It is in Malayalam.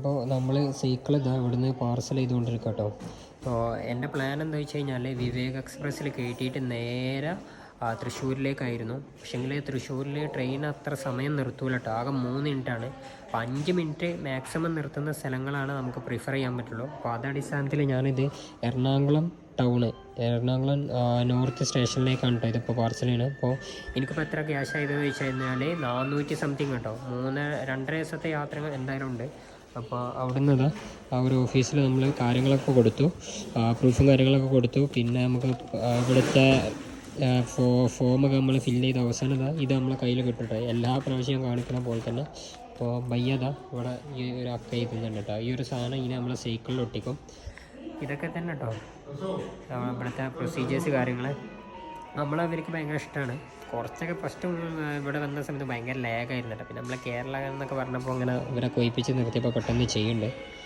അപ്പോൾ നമ്മൾ സൈക്കിൾ ഇതാ ഇവിടുന്ന് പാർസൽ ചെയ്തുകൊണ്ടിരിക്കുക കേട്ടോ. അപ്പോൾ എൻ്റെ പ്ലാൻ എന്താ വെച്ച് കഴിഞ്ഞാൽ വിവേക് എക്സ്പ്രസ്സിൽ കയറ്റിയിട്ട് നേരെ തൃശ്ശൂരിലേക്കായിരുന്നു. പക്ഷേങ്കിൽ തൃശ്ശൂരിൽ ട്രെയിൻ അത്ര സമയം നിർത്തൂല കേട്ടോ, ആകെ 3 മിനിറ്റാണ്. അപ്പോൾ 5 മിനിറ്റ് മാക്സിമം നിർത്തുന്ന സ്ഥലങ്ങളാണ് നമുക്ക് പ്രിഫർ ചെയ്യാൻ പറ്റുള്ളൂ. അപ്പോൾ അത് അടിസ്ഥാനത്തിൽ ഞാനിത് എറണാകുളം എറണാകുളം നോർത്ത് സ്റ്റേഷനിലേക്കാണ് കേട്ടോ ഇതിപ്പോൾ പാർസൽ ചെയ്യണം. അപ്പോൾ എനിക്കിപ്പോൾ എത്ര ക്യാഷ് ആയതെന്ന് വെച്ച് കഴിഞ്ഞാൽ 400 സംതിങ് കേട്ടോ. 2.5 ദിവസത്തെ യാത്ര എന്തായാലും ഉണ്ട്. അപ്പോൾ അവിടെ നിന്ന് ആ ഒരു ഓഫീസിൽ നമ്മൾ കാര്യങ്ങളൊക്കെ കൊടുത്തു, പ്രൂഫും കാര്യങ്ങളൊക്കെ കൊടുത്തു. പിന്നെ നമുക്ക് ഇവിടുത്തെ ഫോമൊക്കെ നമ്മൾ ഫില്ല് ചെയ്ത് അവസാനം ഇത് നമ്മളെ കയ്യിൽ കിട്ടും. എല്ലാ പ്രാവശ്യവും കാണിക്കുന്ന പോലെ തന്നെ. അപ്പോൾ ബയ്യതാ ഇവിടെ ഈ ഒരു അക്ക ചെയ്യുന്നുണ്ട് കേട്ടോ. ഈ ഒരു സാധനം ഇനി നമ്മൾ സൈക്കിളിൽ ഒട്ടിക്കും. ഇതൊക്കെ തന്നെ കേട്ടോ ഇവിടുത്തെ പ്രൊസീജിയേഴ്സ് കാര്യങ്ങൾ. നമ്മളവർക്ക് ഭയങ്കര ഇഷ്ടമാണ്. കുറച്ചൊക്കെ ഫസ്റ്റ് ഇവിടെ വന്ന സമയത്ത് ഭയങ്കര ലാഗായിരുന്നു കേട്ടോ. പിന്നെ നമ്മൾ കേരള എന്നൊക്കെ പറഞ്ഞപ്പോൾ അങ്ങനെ ഇവരെ കൊയിപ്പിച്ച് നിർത്തിയപ്പോൾ പെട്ടെന്ന് ചെയ്യുന്നുണ്ട്.